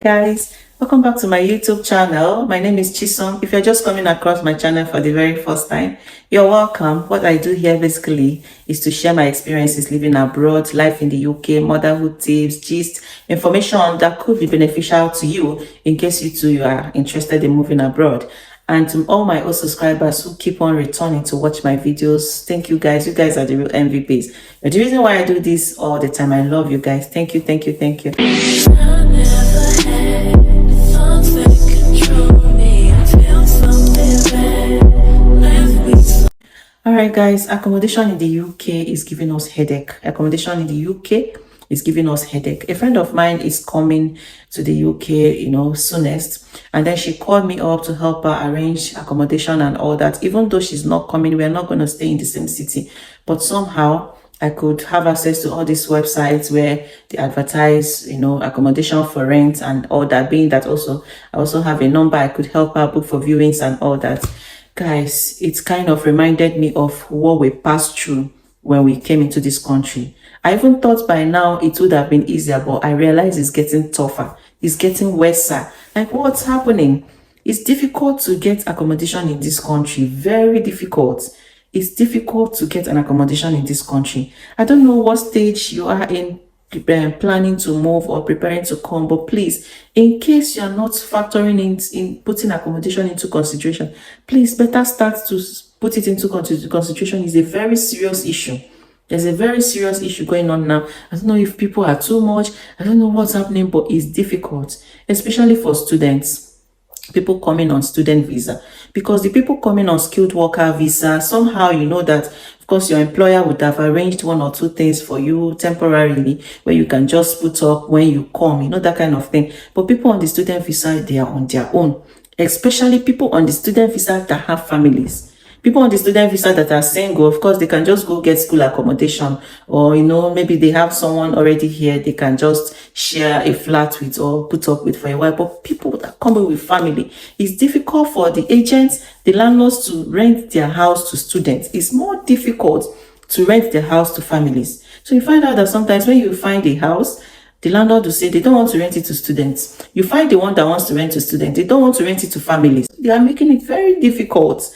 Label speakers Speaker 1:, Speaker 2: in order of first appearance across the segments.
Speaker 1: Guys, welcome back to my YouTube channel. My name is Chisom. If you're just coming across my channel for the very first time, you're welcome. What I do here basically is to share my experiences living abroad, life in the UK, motherhood tips, gist, information that could be beneficial to you in case you are interested in moving abroad. And to all my old subscribers who keep on returning to watch my videos, thank you guys. You guys are the real MVPs. But the reason why I do this all the time, I love you guys. Thank you, thank you, thank you. All right, guys, accommodation in the UK is giving us headache. Accommodation in the UK is giving us headache. A friend of mine is coming to the UK, soonest. And then she called me up to help her arrange accommodation and all that. Even though she's not coming, we're not going to stay in the same city. But somehow I could have access to all these websites where they advertise, accommodation for rent and all that. Being that I also have a number, I could help her book for viewings and all that. Guys, it kind of reminded me of what we passed through when we came into this country. I even thought by now it would have been easier, but I realize it's getting tougher. It's getting worse. Like, what's happening? It's difficult to get accommodation in this country. Very difficult. It's difficult to get an accommodation in this country. I don't know what stage you are in planning to move or preparing to come, but please, in case you're not factoring in putting accommodation into consideration, please better start to put it into consideration. It's a very serious issue. There's a very serious issue going on now. I don't know if people are too much. I don't know what's happening, but it's difficult, especially for students, people coming on student visa. Because the people coming on skilled worker visa, somehow you know that, of course, your employer would have arranged one or two things for you temporarily where you can just put up when you come, that kind of thing. But people on the student visa, they are on their own, especially people on the student visa that have families. People on the student visa that are single, of course, they can just go get school accommodation, or, maybe they have someone already here they can just share a flat with or put up with for a while. But people that come with family, it's difficult for the agents, the landlords to rent their house to students. It's more difficult to rent their house to families. So you find out that sometimes when you find a house, the landlord will say they don't want to rent it to students. You find the one that wants to rent to students, they don't want to rent it to families. They are making it very difficult.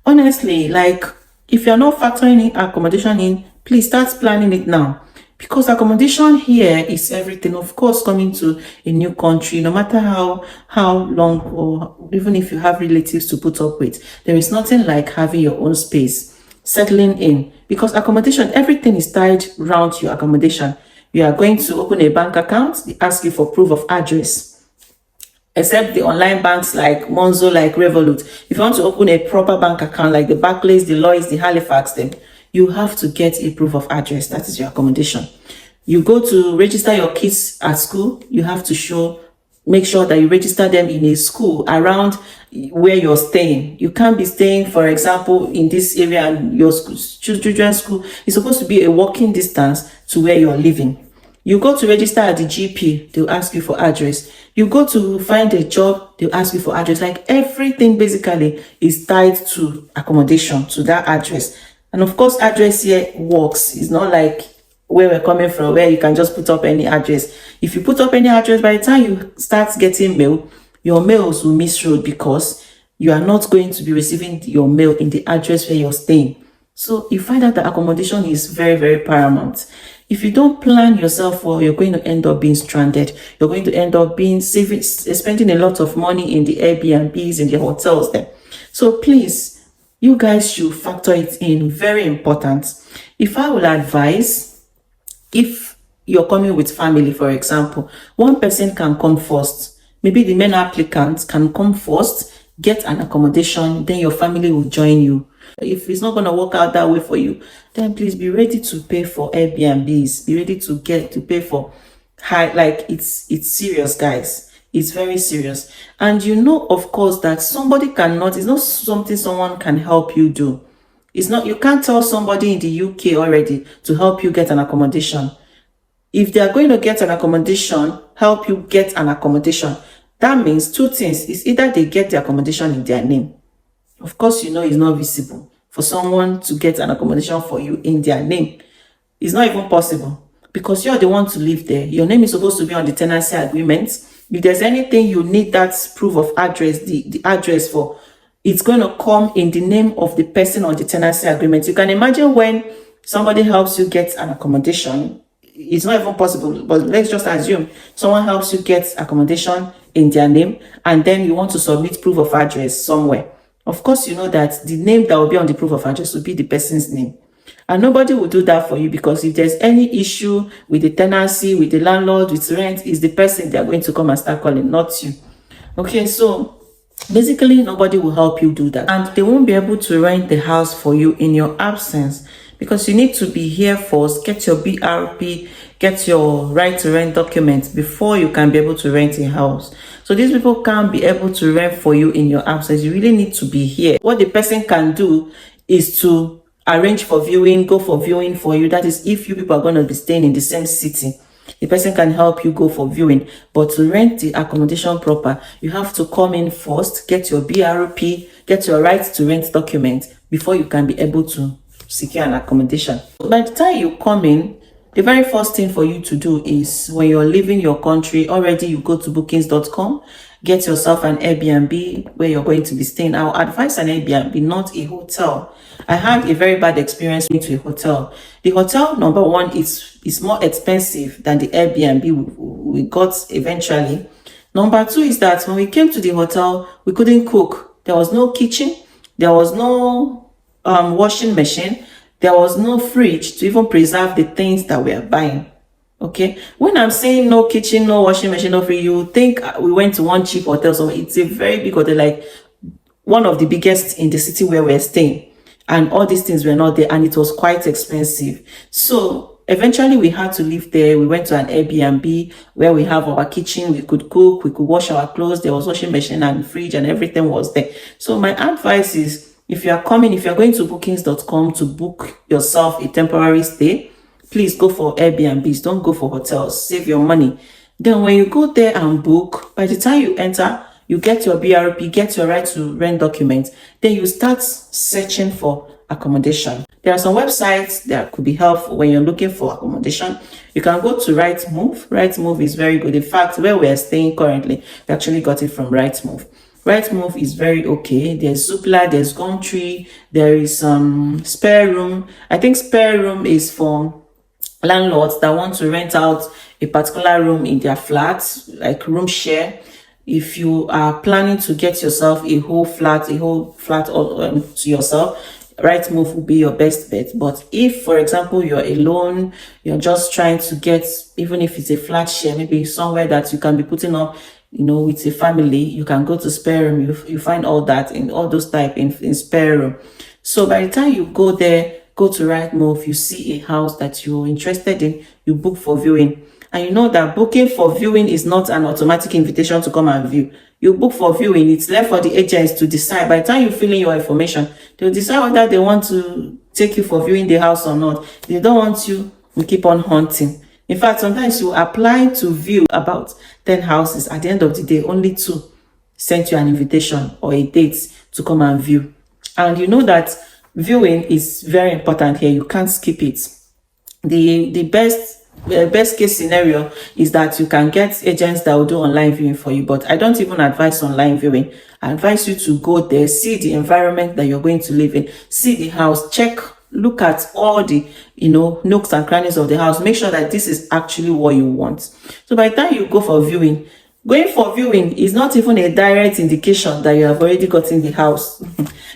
Speaker 1: Honestly, like, if you're not factoring in accommodation in, please start planning it now. Because accommodation here is everything. Of course, coming to a new country, no matter how long, or even if you have relatives to put up with, there is nothing like having your own space, settling in. Because accommodation, everything is tied around your accommodation. You are going to open a bank account, they ask you for proof of address. Except the online banks like Monzo, like Revolut. If you want to open a proper bank account like the Barclays, the Lloyds, the Halifax, then you have to get a proof of address. That is your accommodation. You go to register your kids at school, you have to make sure that you register them in a school around where you're staying. You can't be staying, for example, in this area and your children's school is supposed to be a walking distance to where you're living. You go to register at the GP, they'll ask you for address. You go to find a job, they'll ask you for address. Like, everything basically is tied to accommodation, to that address. And of course, address here works. It's not like where we're coming from, where you can just put up any address. If you put up any address, by the time you start getting mail, your mails will misroad because you are not going to be receiving your mail in the address where you're staying. So you find out that accommodation is very, very paramount. If you don't plan yourself well, you're going to end up being stranded. You're going to end up spending a lot of money in the Airbnbs, in the hotels there. So please, you guys should factor it in. Very important. If I will advise, if you're coming with family, for example, one person can come first. Maybe the main applicant can come first, get an accommodation, then your family will join you. If it's not going to work out that way for you, then please be ready to pay for Airbnbs. Be ready to pay for high, like, it's serious, guys. It's very serious. And of course, that somebody cannot, it's not something someone can help you do. It's not, you can't tell somebody in the UK already to help you get an accommodation. If they are going to get an accommodation, help you get an accommodation, that means two things. It's either they get the accommodation in their name. Of course, it's not visible for someone to get an accommodation for you in their name. It's not even possible because you're the one to live there. Your name is supposed to be on the tenancy agreement. If there's anything you need that proof of address, the address for, it's going to come in the name of the person on the tenancy agreement. You can imagine when somebody helps you get an accommodation, it's not even possible, but let's just assume someone helps you get accommodation in their name, and then you want to submit proof of address somewhere. Of course, you know that the name that will be on the proof of address will be the person's name. And nobody will do that for you, because if there's any issue with the tenancy, with the landlord, with rent, is the person they're going to come and start calling, not you. Okay, so basically nobody will help you do that, and they won't be able to rent the house for you in your absence, because you need to be here first, get your BRP, get your right to rent document before you can be able to rent a house. So these people can't be able to rent for you in your absence. You really need to be here. What the person can do is to arrange for viewing, go for viewing for you. That is, if you people are going to be staying in the same city, the person can help you go for viewing. But to rent the accommodation proper, you have to come in first, get your BRP, get your right to rent document before you can be able to secure an accommodation. By the time you come in, the very first thing for you to do is, when you're leaving your country already, you go to bookings.com, get yourself an Airbnb where you're going to be staying. I'll advise an Airbnb, not a hotel. I had a very bad experience with a hotel. The hotel, number one, is more expensive than the Airbnb we got eventually. Number two is that when we came to the hotel, we couldn't cook. There was no kitchen. There was no washing machine. There was no fridge to even preserve the things that we are buying. Okay, when I'm saying no kitchen, no washing machine, no fridge, you think we went to one cheap hotel. So it's a very big hotel, like one of the biggest in the city where we're staying, and all these things were not there, and it was quite expensive. So eventually we had to leave there. We went to an Airbnb where we have our kitchen. We could cook, we could wash our clothes. There was washing machine and fridge, and everything was there. So my advice is, if you're going to bookings.com to book yourself a temporary stay, please go for Airbnbs. Don't go for hotels. Save your money. Then when you go there and book, by the time you enter, you get your BRP, get your right to rent document. Then you start searching for accommodation. There are some websites that could be helpful when you're looking for accommodation. You can go to Rightmove. Rightmove is very good. In fact, where we are staying currently, we actually got it from Rightmove. Rightmove is very okay. There's Zoopla, there's Gumtree, there is Spare Room. I think Spare Room is for landlords that want to rent out a particular room in their flat, like room share. If you are planning to get yourself a whole flat to yourself, Rightmove will be your best bet. But if, for example, you're alone, you're just trying to get, even if it's a flat share, maybe somewhere that you can be putting up, with a family, you can go to Spare Room. You find all that in all those type in Spare Room. So by the time you go there, go to Rightmove, you see a house that you're interested in, you book for viewing. And you know that booking for viewing is not an automatic invitation to come and view. You book for viewing, it's left for the agents to decide. By the time you fill in your information, they'll decide whether they want to take you for viewing the house or not. If they don't want you keep on hunting. In fact, sometimes you apply to view about 10 houses. At the end of the day, only 2 sent you an invitation or a date to come and view. And you know that viewing is very important here. You can't skip it. The best case scenario is that you can get agents that will do online viewing for you. But I don't even advise online viewing. I advise you to go there, see the environment that you're going to live in, see the house, look at all the nooks and crannies of the house. Make sure that this is actually what you want. So by the time you go for viewing, going for viewing is not even a direct indication that you have already gotten the house.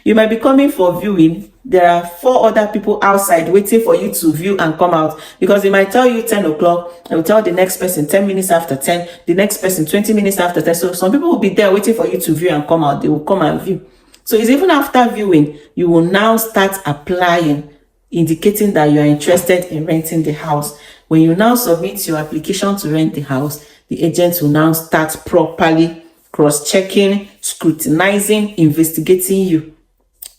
Speaker 1: You might be coming for viewing. There are 4 other people outside waiting for you to view and come out, because they might tell you 10 o'clock. I will tell the next person 10 minutes after 10, the next person 20 minutes after 10. So some people will be there waiting for you to view and come out. They will come and view. So it's even after viewing, you will now start applying, indicating that you are interested in renting the house. When you now submit your application to rent the house, the agent will now start properly cross-checking, scrutinizing, investigating you.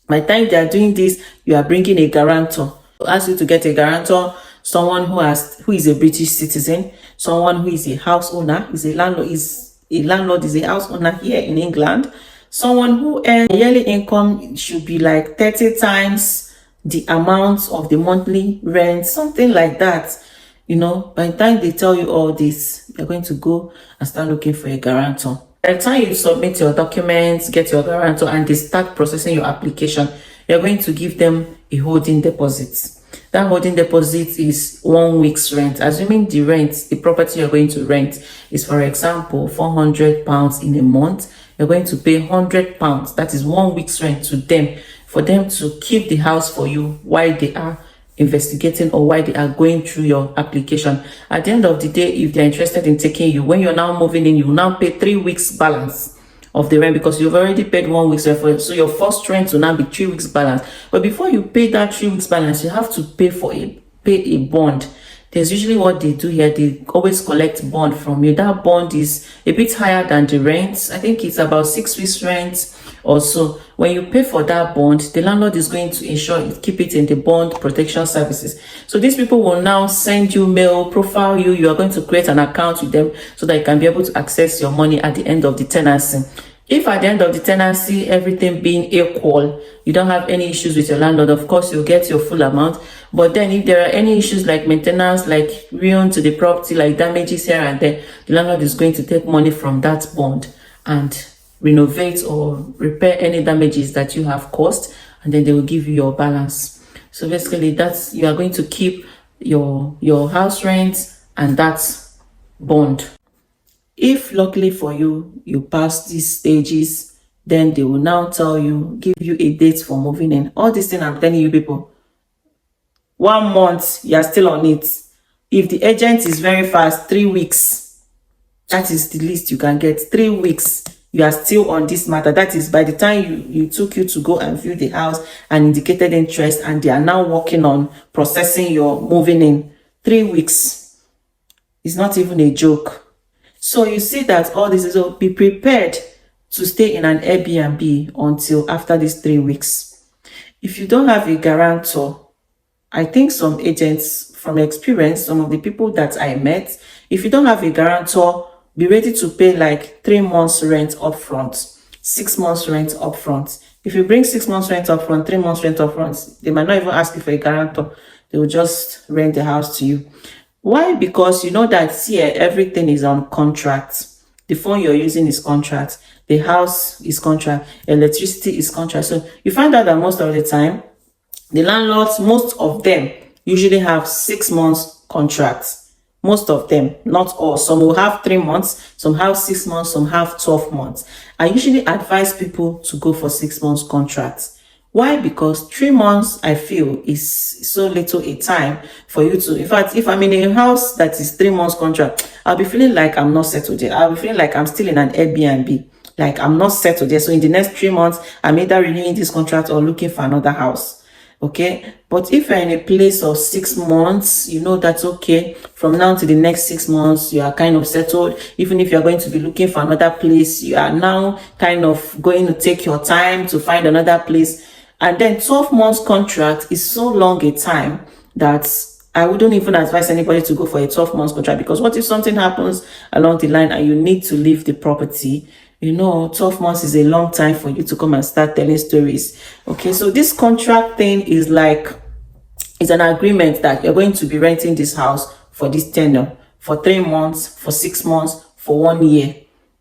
Speaker 1: By the time they are doing this, you are bringing a guarantor. They'll ask you to get a guarantor, someone who is a British citizen, someone who is a house owner, is a landlord, is a house owner here in England. Someone who earns a yearly income should be like 30 times the amount of the monthly rent, something like that. By the time they tell you all this, you're going to go and start looking for a guarantor. By the time you submit your documents, get your guarantor, and they start processing your application, you're going to give them a holding deposit. That holding deposit is 1 week's rent. Assuming the property you're going to rent is, for example, £400 in a month, you're going to pay £100. That is 1 week's rent to them, for them to keep the house for you while they are investigating or while they are going through your application. At the end of the day, if they're interested in taking you, when you're now moving in, you will now pay 3 weeks balance of the rent, because you've already paid 1 week's rent for it. So your first rent will now be 3 weeks balance. But before you pay that 3 weeks balance, you have to pay a bond. There's usually what they do here, they always collect bond from you. That bond is a bit higher than the rent. I think it's about 6 weeks rent or so. When you pay for that bond, the landlord is going to ensure you keep it in the bond protection services. So these people will now send you mail, profile you. You are going to create an account with them so that you can be able to access your money at the end of the tenancy. If at the end of the tenancy, everything being equal, you don't have any issues with your landlord, of course, you'll get your full amount. But then if there are any issues like maintenance, like ruin to the property, like damages here and there, the landlord is going to take money from that bond and renovate or repair any damages that you have caused, and then they will give you your balance. So basically, that's, you are going to keep your house rent and that bond. If luckily for you, you pass these stages, then they will now give you a date for moving in. All these things I'm telling you people, 1 month, you are still on it. If the agent is very fast, 3 weeks, that is the least you can get. 3 weeks, you are still on this matter. That is by the time you took you to go and view the house and indicated interest, and they are now working on processing your moving in. 3 weeks is not even a joke. So you see that all this is, be prepared to stay in an Airbnb until after these 3 weeks. If you don't have a guarantor, I think some agents, from experience, some of the people that I met, if you don't have a guarantor, be ready to pay like 3 months rent upfront, 6 months rent upfront. If you bring 6 months rent upfront, 3 months rent upfront, they might not even ask you for a guarantor. They will just rent the house to you. Why? Because you know that here everything is on contract. The phone you're using is contract. The house is contract. Electricity is contract. So you find out that most of the time, the landlords, most of them usually have 6 months contracts. Most of them, not all. Some will have 3 months, some have 6 months, some have 12 months. I usually advise people to go for 6 months contracts. Why? Because 3 months, I feel, is so little a time for you to, in fact, if I'm in a house that is 3 months contract, I'll be feeling like I'm not settled there. I'll be feeling like I'm still in an Airbnb, like I'm not settled there. So in the next 3 months, I'm either renewing this contract or looking for another house. Okay, but if you're in a place of 6 months, you know that's okay. From now to the next 6 months, you are kind of settled. Even if you're going to be looking for another place, you are now kind of going to take your time to find another place. And then 12 months contract is so long a time that I wouldn't even advise anybody to go for a 12 months contract, because what if something happens along the line and you need to leave the property? You know, 12 months is a long time for you to come and start telling stories. Okay, so this contract thing is like, it's an agreement that you're going to be renting this house for this tenure, for 3 months, for 6 months, for 1 year.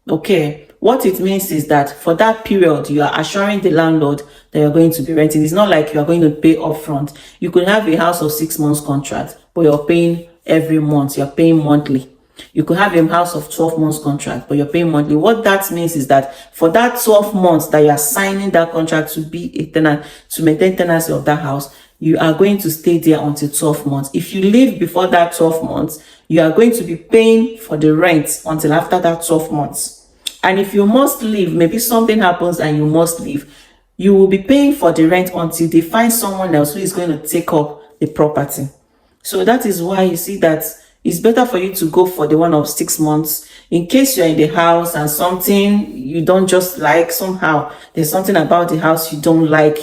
Speaker 1: Okay, what it means is that for that period, you are assuring the landlord that you're going to be renting. It's not like you are going to pay upfront. You could have a house of 6 months contract, but you're paying every month. You're paying monthly. You could have a house of 12 months contract, but you're paying monthly. What that means is that for that 12 months that you are signing that contract to be a tenant, to maintain tenancy of that house, you are going to stay there until 12 months. If you leave before that 12 months, you are going to be paying for the rent until after that 12 months. And if you must leave, maybe something happens and you must leave, you will be paying for the rent until they find someone else who is going to take up the property. So that is why you see that it's better for you to go for the one of 6 months. In case you're in the house and something you don't just like, somehow there's something about the house you don't like,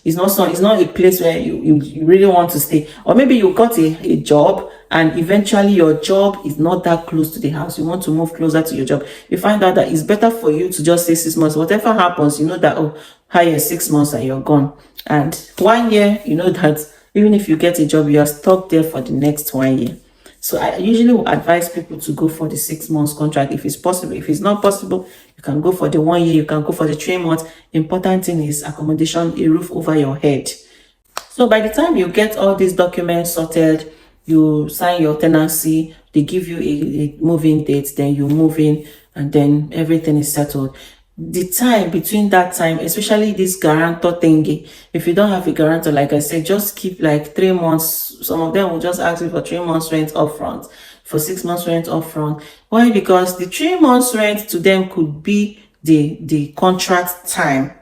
Speaker 1: it's not a place where you really want to stay. Or maybe you got a job and eventually your job is not that close to the house. You want to move closer to your job. You find out that it's better for you to just say 6 months. Whatever happens, you know that, oh, hire 6 months and you're gone. And 1 year, you know that even if you get a job, you are stuck there for the next 1 year. So I usually will advise people to go for the 6 months contract if it's possible. If it's not possible, you can go for the 1 year, you can go for the 3 months. Important thing is accommodation, a roof over your head. So by the time you get all these documents sorted, you sign your tenancy, they give you a moving date, then you move in, and then everything is settled. The time between that time, especially this guarantor thingy, if you don't have a guarantor, like I said, just keep like 3 months. Some of them will just ask you for 3 months rent upfront, for 6 months rent upfront. Why? Because the 3 months rent to them could be the contract time.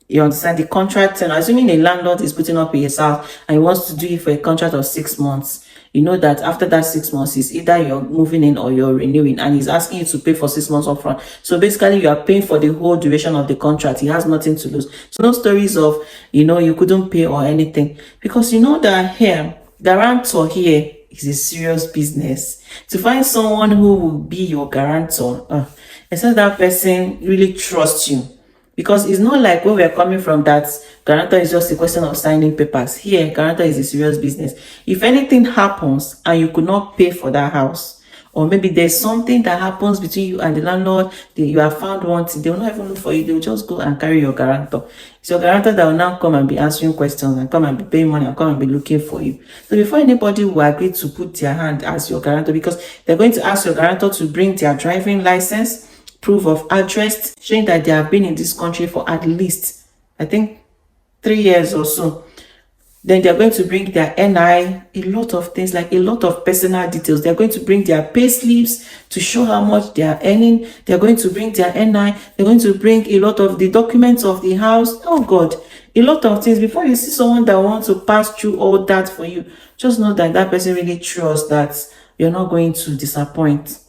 Speaker 1: You understand? The contract term, assuming a landlord is putting up his house and he wants to do it for a contract of 6 months, you know that after that 6 months, it's either you're moving in or you're renewing, and he's asking you to pay for 6 months upfront. So basically, you are paying for the whole duration of the contract. He has nothing to lose. So no stories of, you couldn't pay or anything, because you know that here, guarantor here is a serious business. To find someone who will be your guarantor, except that person really trusts you. Because it's not like where we're coming from that guarantor is just a question of signing papers. Here, guarantor is a serious business. If anything happens and you could not pay for that house, or maybe there's something that happens between you and the landlord, you have found one thing, they will not even look for you, they will just go and carry your guarantor. It's your guarantor that will now come and be answering questions and come and be paying money and come and be looking for you. So before anybody will agree to put their hand as your guarantor, because they're going to ask your guarantor to bring their driving license, proof of address, showing that they have been in this country for at least, I think, 3 years or so. Then they're going to bring their NI, a lot of things, like a lot of personal details. They're going to bring their pay slips to show how much they are earning. They're going to bring their NI. They're going to bring a lot of the documents of the house. Oh God, a lot of things. Before you see someone that wants to pass through all that for you, just know that that person really trusts that you're not going to disappoint.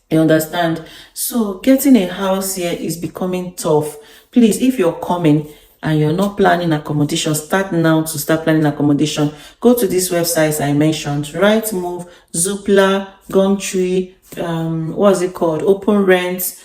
Speaker 1: You understand? So getting a house here is becoming tough. Please, if you're coming and you're not planning accommodation, start now to start planning accommodation. Go to these websites I mentioned: Rightmove, Zoopla, Gumtree, what's it called? Open Rent,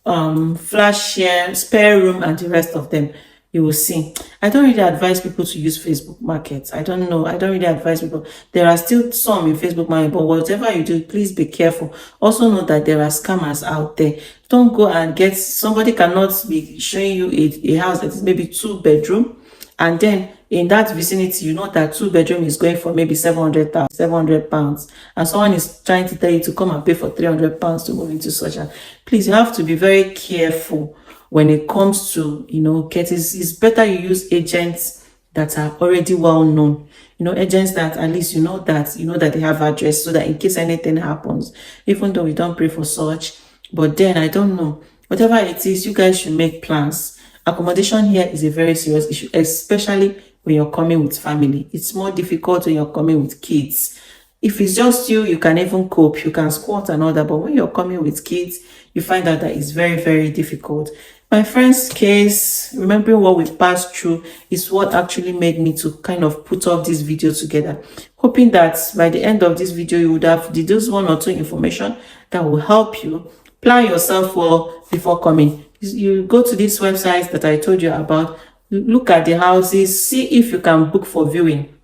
Speaker 1: Flash Share, Spare Room, and the rest of them. You will see. I don't really advise people to use Facebook Market. I don't know. I don't really advise people. There are still some in Facebook Market, but whatever you do, please be careful. Also know that there are scammers out there. Don't go and get, somebody cannot be showing you a house that is maybe 2 bedroom, and then in that vicinity, you know that 2 bedroom is going for maybe 700 pounds, and someone is trying to tell you to come and pay for 300 pounds to move into such a. Please, you have to be very careful when it comes to, it's better you use agents that are already well known. Agents that at least that they have address, so that in case anything happens, even though we don't pray for such, but then I don't know. Whatever it is, you guys should make plans. Accommodation here is a very serious issue, especially when you're coming with family. It's more difficult when you're coming with kids. If it's just you, you can even cope, you can squat and all that. But when you're coming with kids, you find out that it's very, very difficult. My friend's case, remembering what we passed through, is what actually made me to kind of put up this video together. Hoping that by the end of this video, you would have deduced 1 or 2 information that will help you plan yourself well before coming. You go to these websites that I told you about, look at the houses, see if you can book for viewing.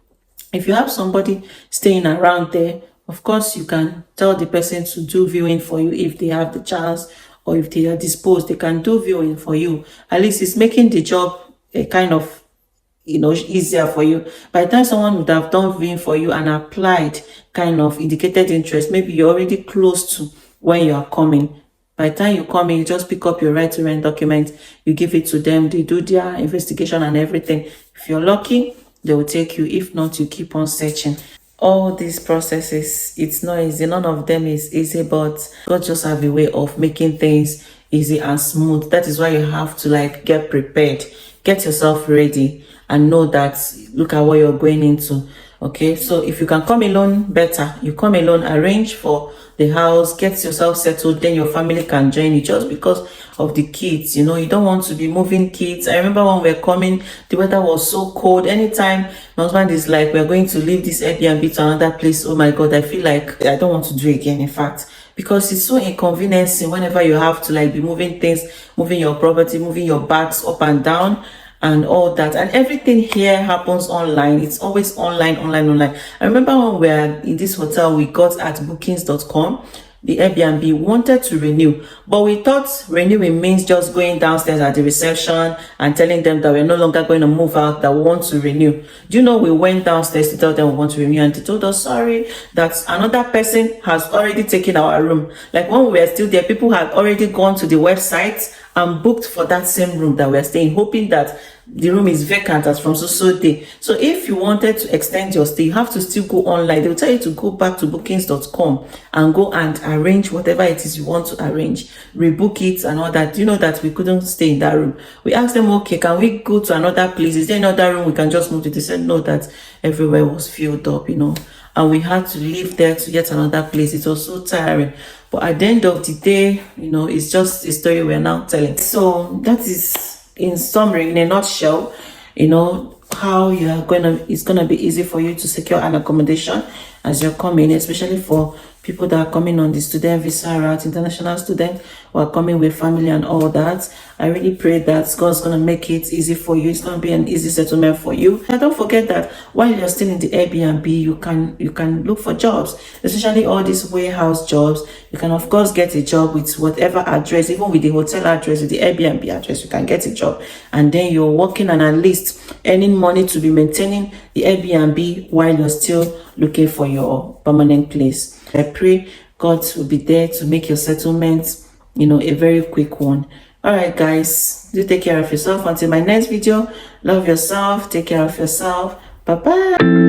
Speaker 1: If you have somebody staying around there, of course, you can tell the person to do viewing for you if they have the chance, or if they are disposed, they can do viewing for you. At least it's making the job a kind of, easier for you. By the time someone would have done viewing for you and applied, kind of indicated interest, maybe you're already close to when you are coming. By the time you come in, you just pick up your right to rent document, you give it to them, they do their investigation and everything. If you're lucky, they will take you. If not, you keep on searching. All these processes, it's not easy. None of them is easy, but God just have a way of making things easy and smooth. That is why you have to get prepared, get yourself ready, and know that look at what you're going into. Okay, so if you can come alone, better. You come alone, arrange for the house, get yourself settled, then your family can join you, just because of the kids. You don't want to be moving kids. I remember when we were coming, the weather was so cold. Anytime my husband is like, we're going to leave this Airbnb to another place, oh my God, I feel like I don't want to do it again, in fact, because it's so inconveniencing whenever you have to be moving things, moving your property, moving your bags up and down. and all that. And everything here happens online. It's always online. I remember when we were in this hotel we got at bookings.com, the Airbnb wanted to renew, but we thought renewing means just going downstairs at the reception and telling them that we're no longer going to move out, that we want to renew. Do you know, we went downstairs to tell them we want to renew, and they told us, sorry, that another person has already taken our room. Like when we were still there, people had already gone to the website and booked for that same room that we're staying, hoping that the room is vacant as from so day. So if you wanted to extend your stay, you have to still go online. They'll tell you to go back to bookings.com and go and arrange whatever it is you want to arrange, rebook it and all that. You know that we couldn't stay in that room. We asked them, okay, can we go to another place? Is there another room we can just move to? They said no, that everywhere was filled up, and we had to leave there to get another place. It was so tiring. But at the end of the day, it's just a story we're now telling. So that is, in summary, in a nutshell, how it's gonna be easy for you to secure an accommodation as you're coming, especially for people that are coming on the student visa route, international students who are coming with family and all that. I really pray that God's gonna make it easy for you. It's gonna be an easy settlement for you. And don't forget that while you're still in the Airbnb, you can look for jobs, especially all these warehouse jobs. You can of course get a job with whatever address, even with the hotel address, with the Airbnb address, you can get a job, and then you're working and at least earning money to be maintaining the Airbnb while you're still looking for your permanent place. I pray God will be there to make your settlement, a very quick one. All right, guys, do take care of yourself. Until my next video, love yourself, take care of yourself. Bye bye.